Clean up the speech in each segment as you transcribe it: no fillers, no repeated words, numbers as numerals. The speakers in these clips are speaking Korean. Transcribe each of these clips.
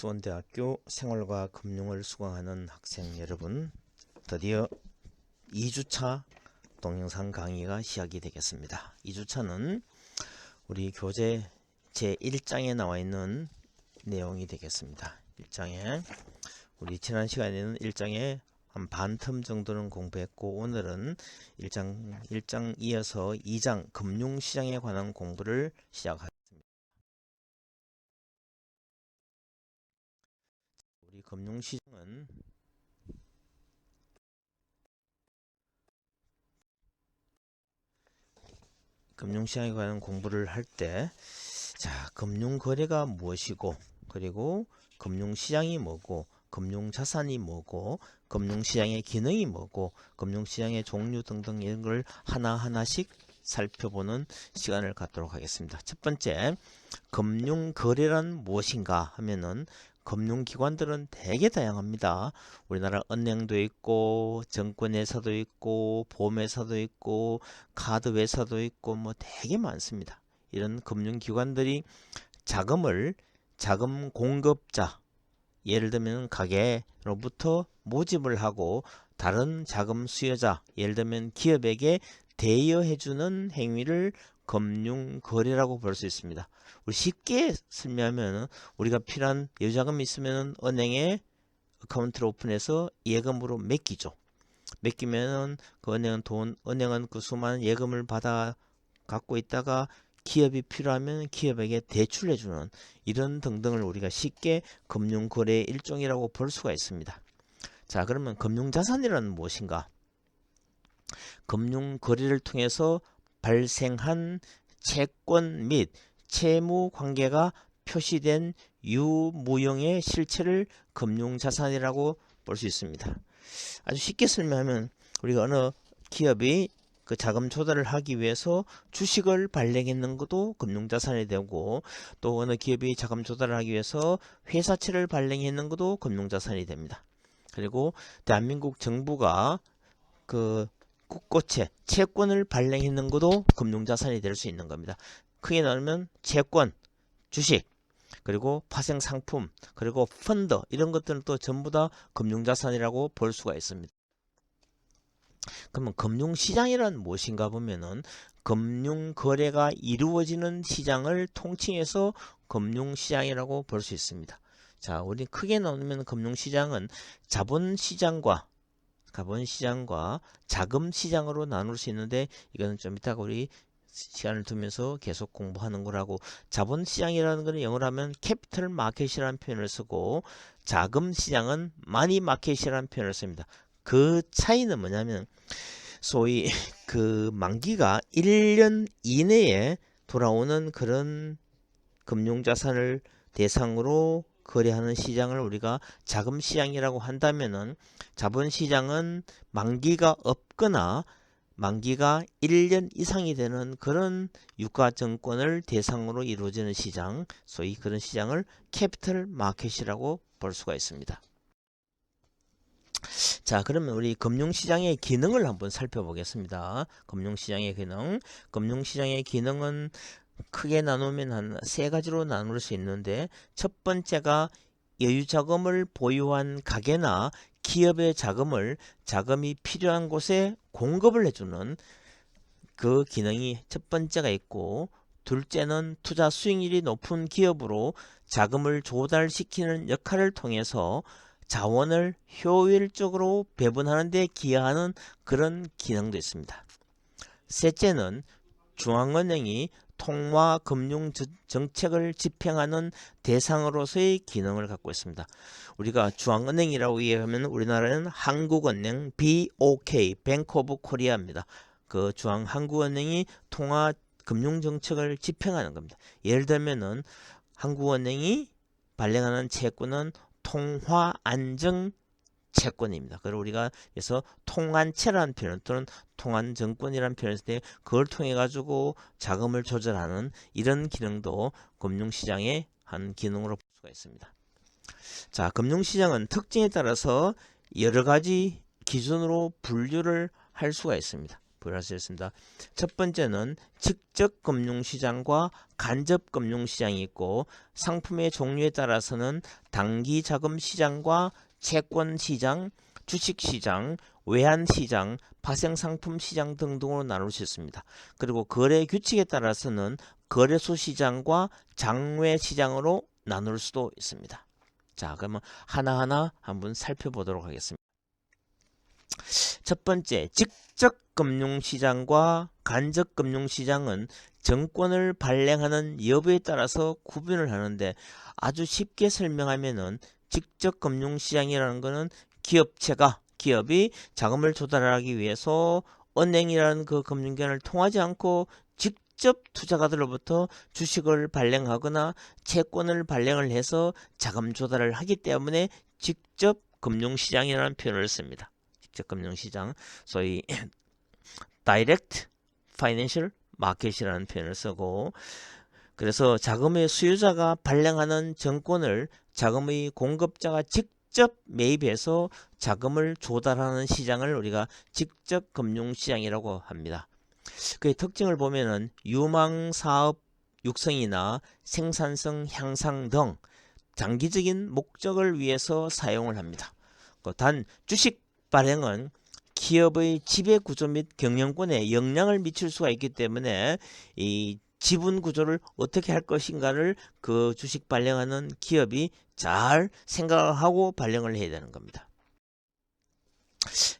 수원대학교 생활과 금융을 수강하는 학생 여러분, 드디어 2주차 동영상 강의가 시작이 되겠습니다. 2주차는 우리 교재 제1장에 나와 있는 내용이 되겠습니다. 1장에 우리 지난 시간에는 1장에 한 반텀 정도는 공부했고, 오늘은 1장 이어서 2장 금융시장에 관한 공부를 시작하겠습니다. 우리 금융시장에 관한 공부를 할 때, 금융거래가 무엇이고, 그리고 금융시장이 뭐고, 금융자산이 뭐고, 금융시장의 기능이 뭐고, 금융시장의 종류 등등 이런 걸 하나하나씩 살펴보는 시간을 갖도록 하겠습니다. 첫 번째, 금융거래란 무엇인가 하면은, 금융기관들은 되게 다양합니다. 우리나라 은행도 있고, 증권회사도 있고, 보험회사도 있고, 카드회사도 있고, 뭐 되게 많습니다. 이런 금융기관들이 자금 공급자, 예를 들면 가게로부터 모집을 하고 다른 자금 수요자, 예를 들면 기업에게 대여해주는 행위를 금융거래라고 볼 수 있습니다. 우리 쉽게 설명하면 우리가 필요한 여자금이 있으면 은행에 어카운트를 오픈해서 예금으로 맡기죠. 맡기면은 그 은행은 그 수많은 예금을 받아 갖고 있다가 기업이 필요하면 기업에게 대출해주는 이런 등등을 우리가 쉽게 금융거래의 일종이라고 볼 수가 있습니다. 자, 그러면 금융자산이란 무엇인가? 금융거래를 통해서 발생한 채권 및 채무관계가 표시된 유무형의 실체를 금융자산이라고 볼 수 있습니다. 아주 쉽게 설명하면 우리가 어느 기업이 그 자금 조달을 하기 위해서 주식을 발행했는 것도 금융자산이 되고, 또 어느 기업이 자금 조달을 하기 위해서 회사채를 발행했는 것도 금융자산이 됩니다. 그리고 대한민국 정부가 그 국고채, 채권을 발행했는 것도 금융자산이 될 수 있는 겁니다. 크게 나누면 채권, 주식, 그리고 파생상품, 그리고 펀드 이런 것들은 또 전부 다 금융자산이라고 볼 수가 있습니다. 그러면 금융시장이란 무엇인가 보면은 금융거래가 이루어지는 시장을 통칭해서 금융시장이라고 볼 수 있습니다. 자, 우리 크게 나누면 금융시장은 자본시장과 자금시장으로 나눌 수 있는데, 이거는 좀 이따가 우리 시간을 두면서 계속 공부하는 거라고. 자본시장이라는 것은 영어로 하면 캐피털 마켓이라는 표현을 쓰고, 자금시장은 마니 마켓이라는 표현을 씁니다. 그 차이는 뭐냐면, 소위 그 만기가 1년 이내에 돌아오는 그런 금융자산을 대상으로 거래하는 시장을 우리가 자금시장이라고 한다면은, 자본시장은 만기가 없거나 만기가 1년 이상이 되는 그런 유가증권을 대상으로 이루어지는 시장, 소위 그런 시장을 캐피털 마켓이라고 볼 수가 있습니다. 자, 그러면 우리 금융시장의 기능을 한번 살펴보겠습니다. 금융시장의 기능은 크게 나누면 한 세 가지로 나눌 수 있는데, 첫 번째가 여유자금을 보유한 가게나 기업의 자금이 필요한 곳에 공급을 해주는 그 기능이 첫 번째가 있고, 둘째는 투자 수익률이 높은 기업으로 자금을 조달시키는 역할을 통해서 자원을 효율적으로 배분하는 데 기여하는 그런 기능도 있습니다. 셋째는 중앙은행이 통화금융정책을 집행하는 대상으로서의 기능을 갖고 있습니다. 우리가 중앙은행이라고 얘기하면 우리나라는 한국은행 BOK, 뱅크 오브 코리아입니다. 그 한국은행이 통화금융정책을 집행하는 겁니다. 예를 들면은 한국은행이 발행하는 채권은 통화안정 채권입니다. 그리고 우리가 그래서 통안채라는 표현 또는 통안증권이라는 표현을 쓸 때 그걸 통해 가지고 자금을 조절하는 이런 기능도 금융시장의 한 기능으로 볼 수가 있습니다. 자, 금융시장은 특징에 따라서 여러 가지 기준으로 분류를 할 수가 있습니다. 부여할 수 있습니다. 첫 번째는 직접 금융시장과 간접 금융시장이 있고 상품의 종류에 따라서는 단기 자금 시장과 채권 시장, 주식 시장, 외환 시장, 파생 상품 시장 등등으로 나눌 수 있습니다. 그리고 거래 규칙에 따라서는 거래소 시장과 장외 시장으로 나눌 수도 있습니다. 자, 그러면 하나하나 한번 살펴보도록 하겠습니다. 첫 번째, 직접 금융시장과 간접 금융시장은 정권을 발행하는 여부에 따라서 구분을 하는데 아주 쉽게 설명하면은 직접 금융시장이라는 것은 기업이 자금을 조달하기 위해서 은행이라는 그 금융기관을 통하지 않고 직접 투자가들로부터 주식을 발행하거나 채권을 발행을 해서 자금 조달을 하기 때문에 직접 금융시장이라는 표현을 씁니다. 직접 금융시장, 소위 Direct Financial Market이라는 표현을 쓰고, 그래서 자금의 수요자가 발행하는 정권을 자금의 공급자가 직접 매입해서 자금을 조달하는 시장을 우리가 직접 금융시장이라고 합니다. 그의 특징을 보면은 유망사업 육성이나 생산성 향상 등 장기적인 목적을 위해서 사용을 합니다. 단 주식 발행은 기업의 지배 구조 및 경영권에 영향을 미칠 수가 있기 때문에 이 지분 구조를 어떻게 할 것인가를 그 주식 발행하는 기업이 잘 생각하고 발행을 해야 되는 겁니다.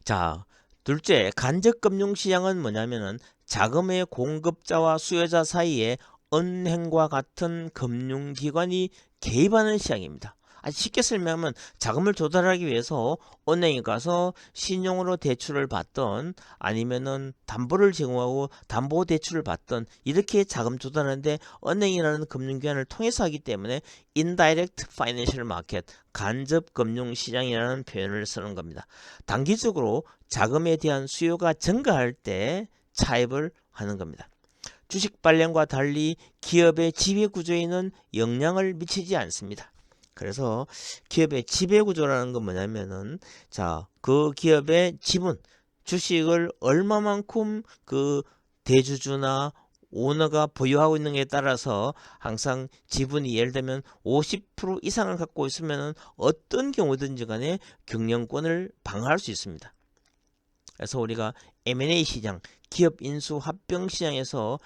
자, 둘째, 간접 금융시장은 뭐냐면은 자금의 공급자와 수요자 사이에 은행과 같은 금융기관이 개입하는 시장입니다. 아주 쉽게 설명하면 자금을 조달하기 위해서 은행에 가서 신용으로 대출을 받던 아니면은 담보를 제공하고 담보 대출을 받던 이렇게 자금 조달하는데 은행이라는 금융기관을 통해서 하기 때문에 indirect financial market, 간접 금융시장이라는 표현을 쓰는 겁니다. 단기적으로 자금에 대한 수요가 증가할 때 차입을 하는 겁니다. 주식 발행과 달리 기업의 지배구조에는 영향을 미치지 않습니다. 그래서 기업의 지배구조라는 건 뭐냐면은 그 기업의 지분, 주식을 얼마만큼 그 대주주나 오너가 보유하고 있는 게 따라서 항상 지분이 예를 들면 50% 이상을 갖고 있으면 어떤 경우든지 간에 경영권을 방어할 수 있습니다. 그래서 우리가 M&A 시장, 기업 인수 합병 시장에서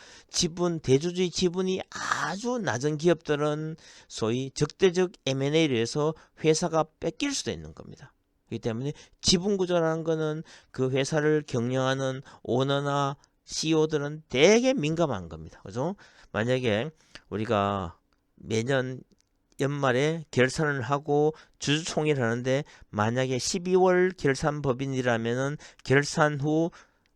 대주주의 지분이 아주 낮은 기업들은 소위 적대적 M&A를 해서 회사가 뺏길 수도 있는 겁니다. 그렇기 때문에 지분 구조라는 것은 그 회사를 경영하는 오너나 CEO들은 되게 민감한 겁니다. 그죠? 만약에 우리가 매년 연말에 결산을 하고 주주총회를 하는데 만약에 12월 결산법인이라면은 결산 후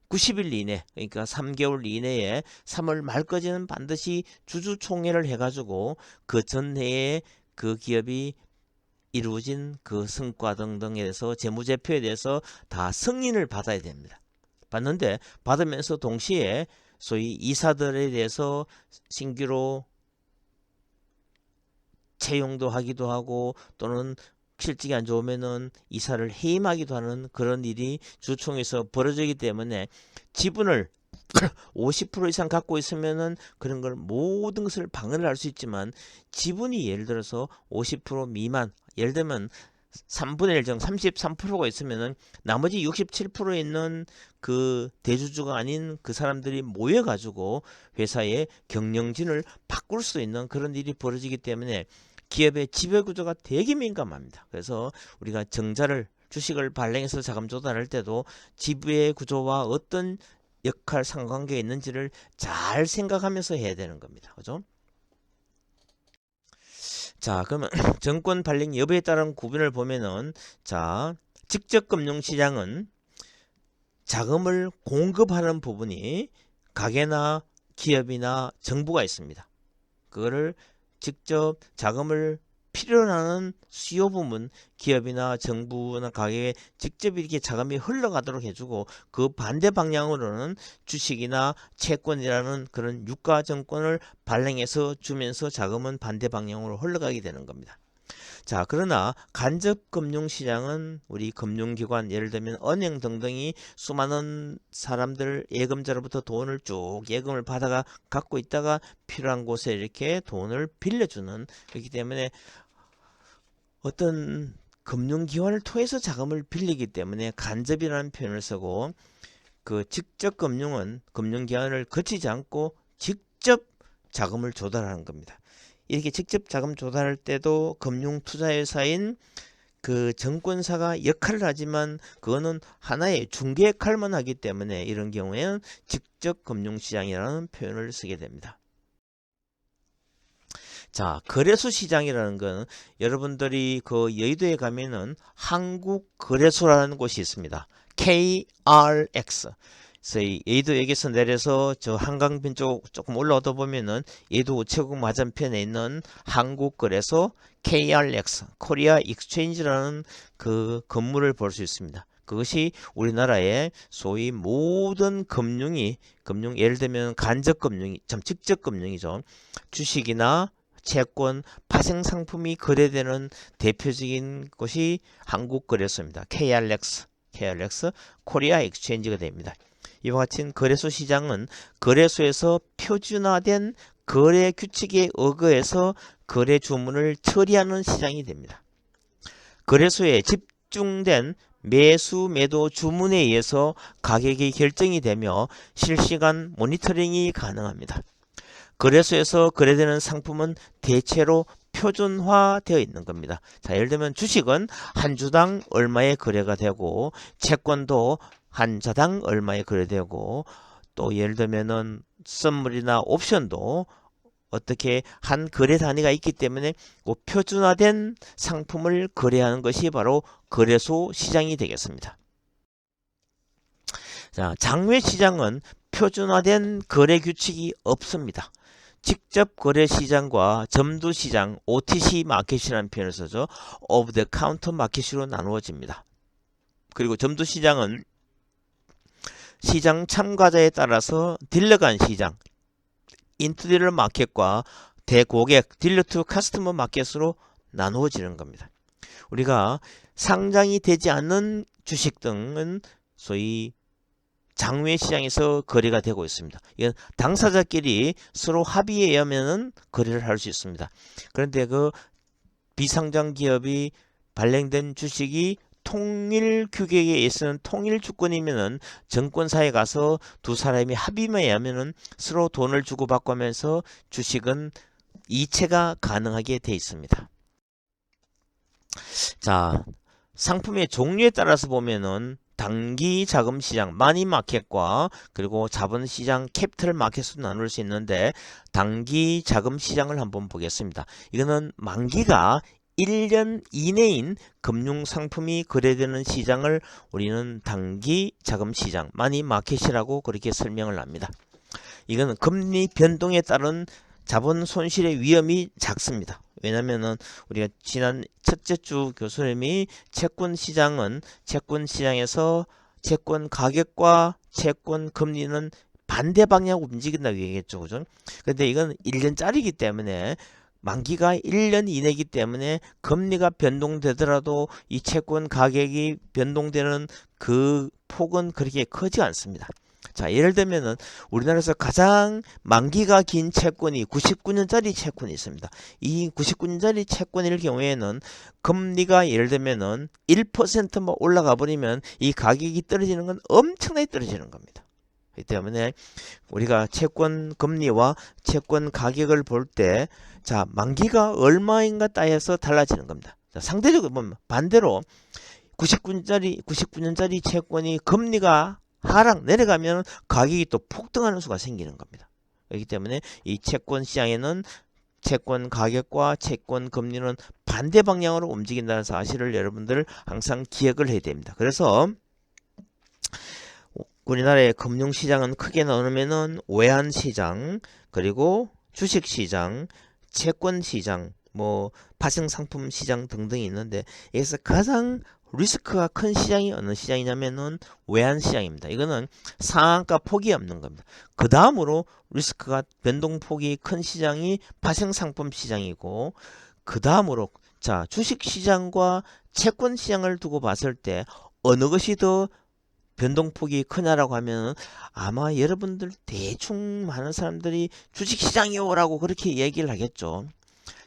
90일 이내, 그러니까 3개월 이내에 3월 말까지는 반드시 주주총회를 해가지고 그 전해에 그 기업이 이루어진 그 성과 등등에 대해서 재무제표에 대해서 다 승인을 받아야 됩니다. 받는데 받으면서 동시에 소위 이사들에 대해서 신규로 채용도 하기도 하고 또는 실적이 안 좋으면은 이사를 해임하기도 하는 그런 일이 주총에서 벌어지기 때문에 지분을 50% 이상 갖고 있으면은 그런 걸 모든 것을 방어를 할 수 있지만 지분이 예를 들어서 50% 미만, 예를 들면 3분의 1 정 33%가 있으면은 나머지 67%에 있는 그 대주주가 아닌 그 사람들이 모여가지고 회사의 경영진을 바꿀 수 있는 그런 일이 벌어지기 때문에 기업의 지배구조가 되게 민감합니다. 그래서 우리가 주식을 발행해서 자금 조달할 때도 지배구조와 어떤 역할 상관계가 있는지를 잘 생각하면서 해야 되는 겁니다. 그죠? 자, 그러면 정권 발행 여부에 따른 구분을 보면은 직접 금융시장은 자금을 공급하는 부분이 가게나 기업이나 정부가 있습니다. 그거를 직접 자금을 필요로 하는 수요 부문, 기업이나 정부나 가게에 직접 이렇게 자금이 흘러가도록 해주고 그 반대 방향으로는 주식이나 채권이라는 그런 유가 정권을 발행해서 주면서 자금은 반대 방향으로 흘러가게 되는 겁니다. 자, 그러나 간접 금융시장은 우리 금융기관, 예를 들면 은행 등등이 수많은 사람들 예금자로부터 돈을 쭉 예금을 받아가 갖고 있다가 필요한 곳에 이렇게 돈을 빌려주는, 그렇기 때문에 어떤 금융기관을 통해서 자금을 빌리기 때문에 간접이라는 표현을 쓰고, 그 직접 금융은 금융기관을 거치지 않고 직접 자금을 조달하는 겁니다. 이렇게 직접 자금 조달할 때도 금융투자회사인 그 증권사가 역할을 하지만 그거는 하나의 중개 역할만 하기 때문에 이런 경우에는 직접 금융시장이라는 표현을 쓰게 됩니다. 자, 거래소 시장이라는 건 여러분들이 그 여의도에 가면은 한국거래소라는 곳이 있습니다. KRX. 그래서 이 여의도역에서 내려서 저 한강변 쪽 조금 올라오다 보면은 여의도 우체국 맞은편에 있는 한국거래소 KRX, 코리아 익스체인지라는 그 건물을 볼 수 있습니다. 그것이 우리나라의 소위 모든 금융, 예를 들면 간접금융이, 참 직접금융이죠. 주식이나 채권, 파생상품이 거래되는 대표적인 곳이 한국거래소입니다. KRX, 코리아 익스체인지가 됩니다. 이와 같은 거래소 시장은 거래소에서 표준화된 거래 규칙에 의거해서 거래 주문을 처리하는 시장이 됩니다. 거래소에 집중된 매수 매도 주문에 의해서 가격이 결정이 되며 실시간 모니터링이 가능합니다. 거래소에서 거래되는 상품은 대체로 표준화되어 있는 겁니다. 자, 예를 들면 주식은 한 주당 얼마에 거래가 되고, 채권도 한 자당 얼마에 거래되고, 또 예를 들면은 선물이나 옵션도 어떻게 한 거래 단위가 있기 때문에 그 표준화된 상품을 거래하는 것이 바로 거래소 시장이 되겠습니다. 자, 장외 시장은 표준화된 거래 규칙이 없습니다. 직접 거래 시장과 점도 시장, OTC 마켓이라는 표현을 쓰죠. Over the counter 마켓으로 나누어집니다. 그리고 점도 시장은 시장 참가자에 따라서 딜러 간 시장, 인투딜러 마켓과 대고객, 딜러 투 커스터머 마켓으로 나누어지는 겁니다. 우리가 상장이 되지 않는 주식 등은 소위 장외 시장에서 거래가 되고 있습니다. 이건 당사자끼리 서로 합의에 의하면 거래를 할 수 있습니다. 그런데 그 비상장 기업이 발행된 주식이 통일 규격에 의해서는 통일 주권이면은 증권사에 가서 두 사람이 합의만 하면은 서로 돈을 주고받고 하면서 주식은 이체가 가능하게 돼 있습니다. 자, 상품의 종류에 따라서 보면은 단기 자금 시장, 마니 마켓과 그리고 자본 시장, 캐피털 마켓으로 나눌 수 있는데, 단기 자금 시장을 한번 보겠습니다. 이거는 만기가 1년 이내인 금융 상품이 거래되는 시장을 우리는 단기 자금 시장, 마니 마켓이라고 그렇게 설명을 합니다. 이거는 금리 변동에 따른 자본 손실의 위험이 작습니다. 왜냐면은 우리가 지난 첫째 주 교수님이 채권 시장은 채권 시장에서 채권 가격과 채권 금리는 반대 방향으로 움직인다고 얘기했죠. 그죠? 근데 이건 1년짜리이기 때문에, 만기가 1년 이내이기 때문에 금리가 변동되더라도 이 채권 가격이 변동되는 그 폭은 그렇게 크지 않습니다. 자, 예를 들면은 우리나라에서 가장 만기가 긴 채권이 99년짜리 채권이 있습니다. 이 99년짜리 채권일 경우에는 금리가 예를 들면은 1%만 올라가 버리면 이 가격이 떨어지는 건 엄청나게 떨어지는 겁니다. 그렇기 때문에 우리가 채권 금리와 채권 가격을 볼 때, 자, 만기가 얼마인가 따져서 달라지는 겁니다. 자, 상대적으로 보면 반대로 99년짜리 채권이 금리가 하락 내려가면 가격이 또 폭등하는 수가 생기는 겁니다. 그렇기 때문에 이 채권 시장에는 채권 가격과 채권 금리는 반대 방향으로 움직인다는 사실을 여러분들 항상 기억을 해야 됩니다. 그래서 우리나라의 금융시장은 크게 나누면은 외환시장, 그리고 주식시장, 채권시장, 뭐 파생상품 시장 등등이 있는데, 여기서 가장 리스크가 큰 시장이 어느 시장이냐면은 외환시장입니다. 이거는 상한가 폭이 없는 겁니다. 그 다음으로 리스크가 변동폭이 큰 시장이 파생상품 시장이고, 그 다음으로 자, 주식시장과 채권시장을 두고 봤을 때 어느 것이 더 변동폭이 크냐라고 하면 아마 여러분들 대충 많은 사람들이 주식시장이요라고 그렇게 얘기를 하겠죠.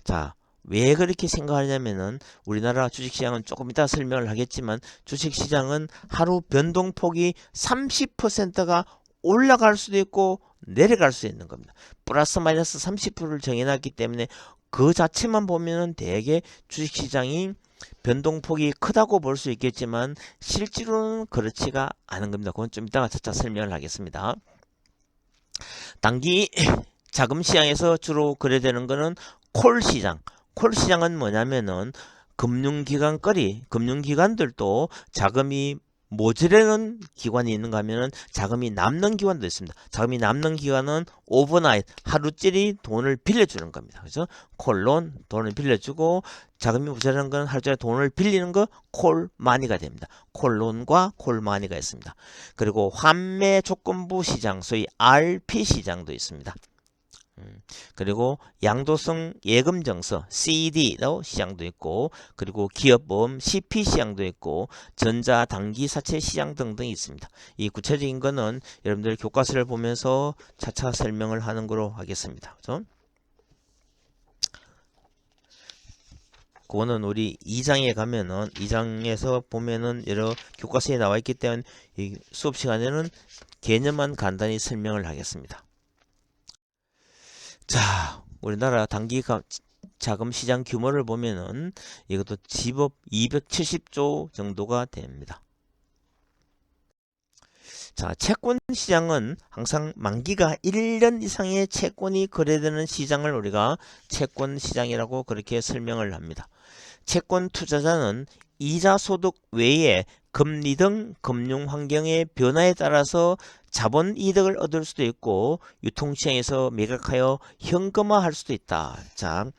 자, 왜 그렇게 생각하냐면은 우리나라 주식시장은 조금 이따 설명을 하겠지만 주식시장은 하루 변동폭이 30%가 올라갈 수도 있고 내려갈 수 있는 겁니다. 플러스 마이너스 30%를 정해놨기 때문에 그 자체만 보면은 대개 주식시장이 변동폭이 크다고 볼 수 있겠지만 실제로는 그렇지가 않은 겁니다. 그건 좀 이따가 차차 설명을 하겠습니다. 단기 자금 시장에서 주로 거래되는 거는 콜 시장. 콜 시장은 뭐냐면은 금융기관들도 자금이 모자라는 기관이 있는가 하면은 자금이 남는 기관도 있습니다. 자금이 남는 기관은 오버나잇 하루짜리 돈을 빌려주는 겁니다. 그래서 콜론 돈을 빌려주고 자금이 모자라는 건 하루짜리 돈을 빌리는 거 콜마니가 됩니다. 콜론과 콜마니가 있습니다. 그리고 환매 조건부 시장 소위 RP 시장도 있습니다. 그리고 양도성 예금정서 CD도 시장도 있고 그리고 기업보험 CP 시장도 있고 전자단기사채 시장 등등이 있습니다. 이 구체적인 거는 여러분들 교과서를 보면서 차차 설명을 하는 거로 하겠습니다. 그렇죠? 그거는 우리 2장에 가면은 2장에서 보면은 여러 교과서에 나와 있기 때문에 이 수업 시간에는 개념만 간단히 설명을 하겠습니다. 자, 우리나라 단기 자금 시장 규모를 보면은 이것도 집업 270조 정도가 됩니다. 자, 채권 시장은 항상 만기가 1년 이상의 채권이 거래되는 시장을 우리가 채권 시장이라고 그렇게 설명을 합니다. 채권 투자자는 이자 소득 외에 금리 등 금융 환경의 변화에 따라서 자본 이득을 얻을 수도 있고 유통시장에서 매각하여 현금화할 수도 있다. 자,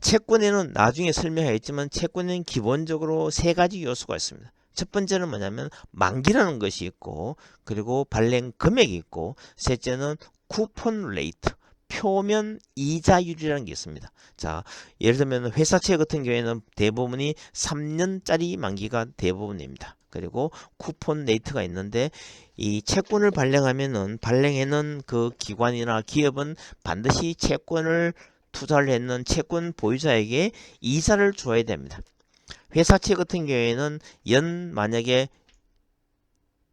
채권에는 나중에 설명하겠지만 채권에는 기본적으로 세 가지 요소가 있습니다. 첫 번째는 뭐냐면 만기라는 것이 있고 그리고 발행 금액이 있고 셋째는 쿠폰 레이트 표면 이자율이라는 게 있습니다. 자, 예를 들면 회사채 같은 경우에는 대부분이 3년짜리 만기가 대부분입니다. 그리고 쿠폰 레이트가 있는데 이 채권을 발행하면은 발행해놓은 그 기관이나 기업은 반드시 채권을 투자를 했는 채권 보유자에게 이자를 줘야 됩니다. 회사채 같은 경우에는 연 만약에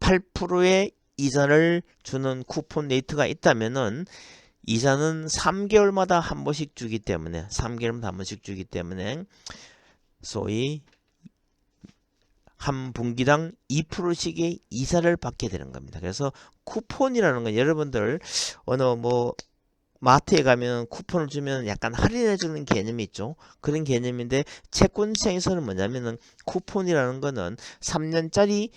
8%의 이자를 주는 쿠폰 레이트가 있다면은 이자는 3개월마다 한 번씩 주기 때문에 3개월마다 한 번씩 주기 때문에 소위 한 분기당 2%씩의 이자를 받게 되는 겁니다. 그래서 쿠폰이라는 건 여러분들 어느 마트에 가면 쿠폰을 주면 약간 할인해 주는 개념이 있죠. 그런 개념인데 채권 시장에서는 뭐냐면은 쿠폰이라는 거는 3년짜리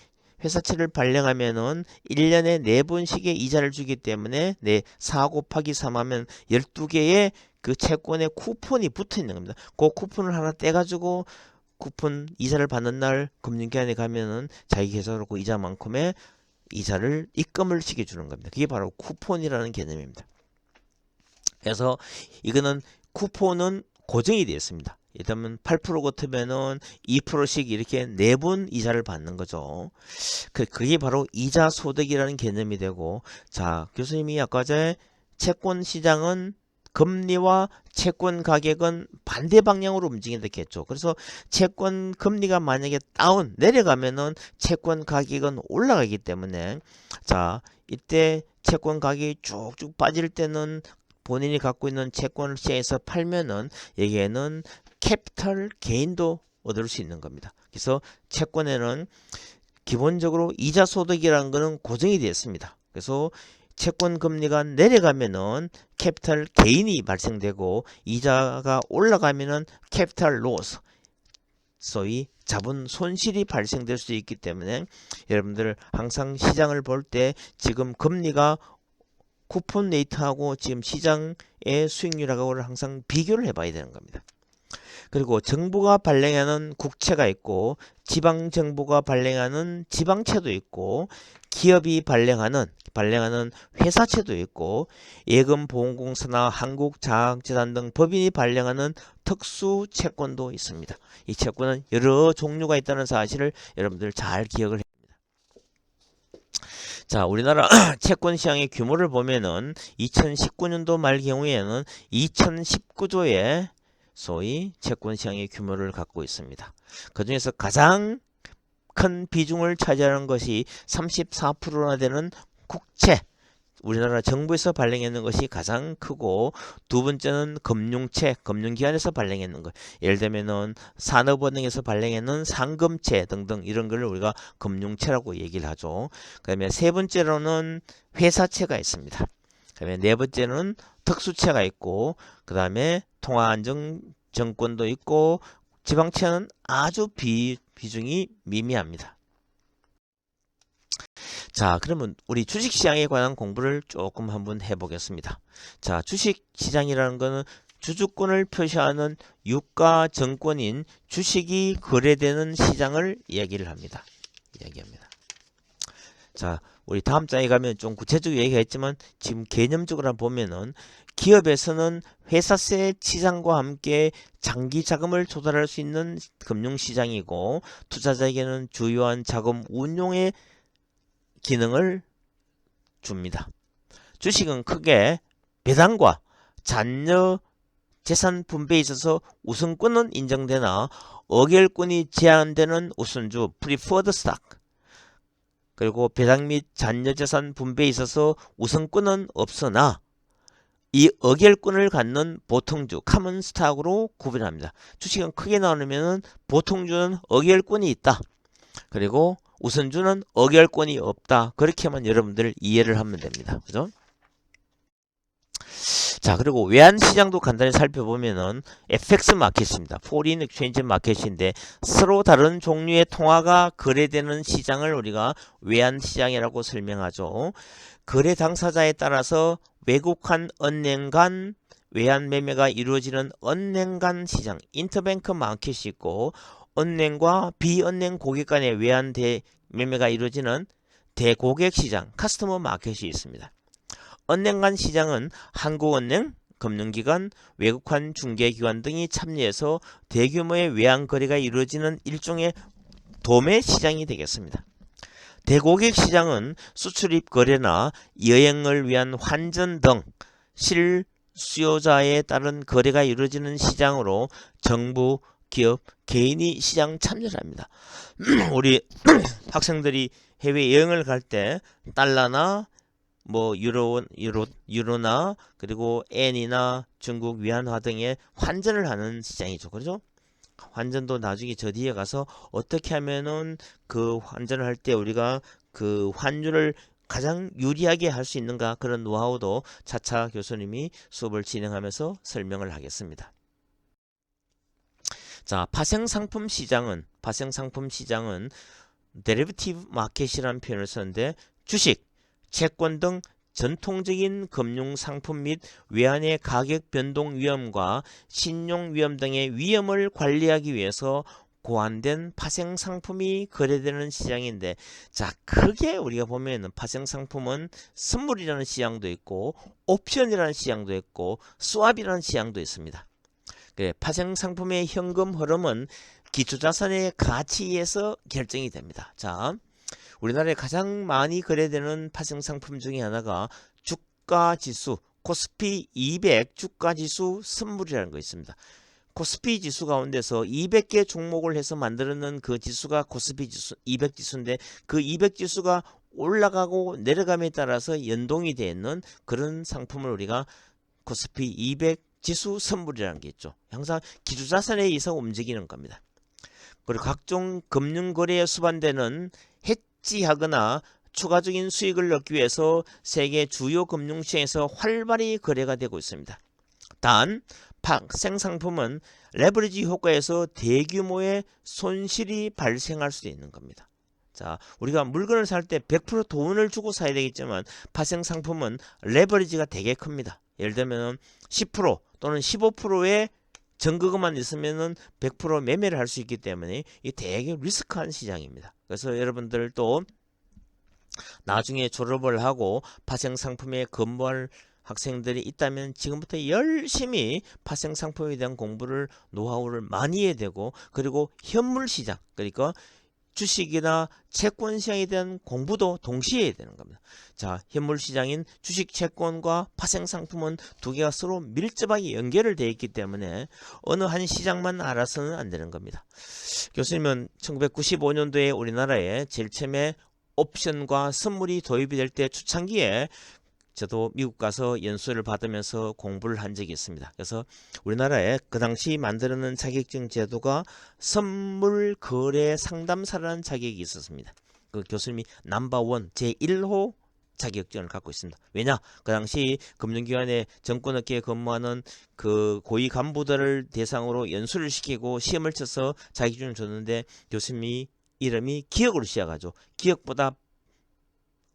회사채를 발행하면은 1년에 4번씩의 이자를 주기 때문에 4 곱하기 3 하면 12개의 그 채권에 쿠폰이 붙어 있는 겁니다. 그 쿠폰을 하나 떼가지고 쿠폰 이자를 받는 날 금융기관에 가면은 자기 계좌로 그 이자만큼의 이자를 입금을 시켜주는 겁니다. 그게 바로 쿠폰이라는 개념입니다. 그래서 이거는 쿠폰은 고정이 되어 있습니다. 일단은 8% 같으면은 2%씩 이렇게 4번 이자를 받는 거죠. 그게 바로 이자 소득이라는 개념이 되고, 자, 교수님이 아까 전에 채권 시장은 금리와 채권 가격은 반대 방향으로 움직인다고 했죠. 그래서 채권 금리가 만약에 내려가면은 채권 가격은 올라가기 때문에, 자, 이때 채권 가격이 쭉쭉 빠질 때는 본인이 갖고 있는 채권을 시장에서 팔면은 여기에는 캐피탈 게인도 얻을 수 있는 겁니다. 그래서 채권에는 기본적으로 이자 소득이라는 것은 고정이 되어 있습니다. 그래서 채권 금리가 내려가면은 캐피탈 게인이 발생되고 이자가 올라가면은 캐피탈 로스 소위 자본 손실이 발생될 수 있기 때문에 여러분들 항상 시장을 볼 때 지금 금리가 쿠폰 레이트하고 지금 시장의 수익률하고를 항상 비교를 해봐야 되는 겁니다. 그리고 정부가 발행하는 국채가 있고 지방정부가 발행하는 지방채도 있고 기업이 발행하는 회사채도 있고 예금보험공사나 한국자산재단 등 법인이 발행하는 특수채권도 있습니다. 이 채권은 여러 종류가 있다는 사실을 여러분들 잘 기억을 해야 됩니다. 자, 우리나라 채권 시장의 규모를 보면은 2019년도 말 경우에는 2019조의 소위 채권 시장의 규모를 갖고 있습니다. 그 중에서 가장 큰 비중을 차지하는 것이 34%나 되는 국채, 우리나라 정부에서 발행했는 것이 가장 크고, 두 번째는 금융채, 금융기관에서 발행했는 것, 예를 들면은 산업은행에서 발행했는 상금채 등등 이런 걸 우리가 금융채라고 얘기를 하죠. 그 다음에 세 번째로는 회사채가 있습니다. 그 다음에 네 번째는 특수채가 있고, 그 다음에 통화안정증권도 있고, 지방채는 아주 비중이 미미합니다. 자, 그러면 우리 주식시장에 관한 공부를 조금 한번 해보겠습니다. 자, 주식시장이라는 것은 주주권을 표시하는 유가증권인 주식이 거래되는 시장을 얘기합니다. 자, 우리 다음 장에 가면 좀 구체적으로 얘기했지만 지금 개념적으로 보면은 기업에서는 회사세 치장과 함께 장기 자금을 조달할 수 있는 금융시장이고, 투자자에게는 주요한 자금 운용의 기능을 줍니다. 주식은 크게 배당과 잔여 재산 분배에 있어서 우선권은 인정되나 의결권이 제한되는 우선주 (preferred stock), 그리고 배당 및 잔여 재산 분배에 있어서 우선권은 없으나 이 의결권을 갖는 보통주 (common stock으로 구분합니다. 주식은 크게 나누면 보통주는 의결권이 있다, 그리고 우선주는 의결권이 없다. 그렇게만 여러분들 이해를 하면 됩니다. 그죠? 자, 그리고 외환시장도 간단히 살펴보면은 FX 마켓입니다. Foreign Exchange 마켓인데 서로 다른 종류의 통화가 거래되는 시장을 우리가 외환시장이라고 설명하죠. 거래 당사자에 따라서 외국한 은행 간 외환 매매가 이루어지는 은행 간 시장, 인터뱅크 마켓이 있고, 은행과 비은행 고객 간의 외환 매매가 이루어지는 대고객 시장, 커스터머 마켓이 있습니다. 은행 간 시장은 한국은행, 금융기관, 외국환 중개기관 등이 참여해서 대규모의 외환 거래가 이루어지는 일종의 도매 시장이 되겠습니다. 대고객 시장은 수출입 거래나 여행을 위한 환전 등 실수요자에 따른 거래가 이루어지는 시장으로 정부, 기업, 개인이 시장 참여를 합니다. 우리 학생들이 해외 여행을 갈 때 달러나 뭐 유로나 그리고 엔이나 중국 위안화 등의 환전을 하는 시장이죠. 그렇죠? 환전도 나중에 저 뒤에 가서 어떻게 하면은 그 환전을 할 때 우리가 그 환율을 가장 유리하게 할 수 있는가, 그런 노하우도 차차 교수님이 수업을 진행하면서 설명을 하겠습니다. 자, 파생상품 시장은 데리베티브 마켓이라는 표현을 썼는데, 주식, 채권 등 전통적인 금융상품 및 외환의 가격 변동 위험과 신용 위험 등의 위험을 관리하기 위해서 고안된 파생상품이 거래되는 시장인데, 자, 크게 우리가 보면은 파생상품은 선물이라는 시장도 있고, 옵션이라는 시장도 있고, 스왑이라는 시장도 있습니다. 파생상품의 현금 흐름은 기초자산의 가치에서 결정이 됩니다. 자, 우리나라에 가장 많이 거래되는 파생상품 중에 하나가 주가지수, 코스피 200 주가지수 선물이라는 거 있습니다. 코스피 지수 가운데서 200개 종목을 해서 만드는 그 지수가 코스피 지수 200 지수인데, 그 200 지수가 올라가고 내려감에 따라서 연동이 되어 있는 그런 상품을 우리가 코스피 200 지수 선물이라는 게 있죠. 항상 기초자산에 의해서 움직이는 겁니다. 그리고 각종 금융거래에 수반되는 해지하거나 추가적인 수익을 얻기 위해서 세계 주요 금융시장에서 활발히 거래가 되고 있습니다. 단, 파생상품은 레버리지 효과에서 대규모의 손실이 발생할 수도 있는 겁니다. 자, 우리가 물건을 살 때 100% 돈을 주고 사야 되겠지만 파생상품은 레버리지가 되게 큽니다. 예를 들면 10% 또는 15%의 정그것만 있으면은 100% 매매를 할 수 있기 때문에 이 되게 리스크한 시장입니다. 그래서 여러분들도 나중에 졸업을 하고 파생 상품에 근무할 학생들이 있다면 지금부터 열심히 파생 상품에 대한 공부를 노하우를 많이 해야 되고, 그리고 현물 시장, 그러니까 주식이나 채권 시장에 대한 공부도 동시에 해야 되는 겁니다. 자, 현물 시장인 주식, 채권과 파생 상품은 두 개가 서로 밀접하게 연결을 되어 있기 때문에 어느 한 시장만 알아서는 안 되는 겁니다. 교수님은 1995년도에 우리나라에 제일 처음에 옵션과 선물이 도입이 될 때 초창기에 저도 미국 가서 연수를 받으면서 공부를 한 적이 있습니다. 그래서 우리나라에 그 당시 만들어낸 자격증 제도가 선물 거래 상담사라는 자격이 있었습니다. 그 교수님이 넘버원 제1호 자격증을 갖고 있습니다. 왜냐? 그 당시 금융기관에 정권업계에 근무하는 그 고위 간부들을 대상으로 연수를 시키고 시험을 쳐서 자격증을 줬는데 교수님이 이름이 기억으로 시작하죠. 기억보다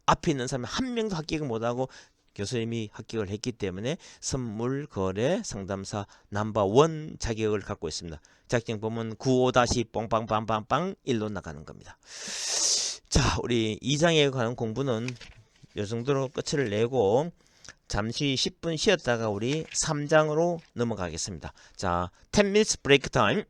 앞에 있는 사람이 한 명도 합격을 못하고 교수님이 합격을 했기 때문에 선물 거래 상담사 넘버원 자격을 갖고 있습니다. 자격증 보면 95-뻥빵빵빵빵 1로 나가는 겁니다. 자, 우리 2장에 관한 공부는 이 정도로 끝을 내고 잠시 10분 쉬었다가 우리 3장으로 넘어가겠습니다. 자, 10 minutes break time.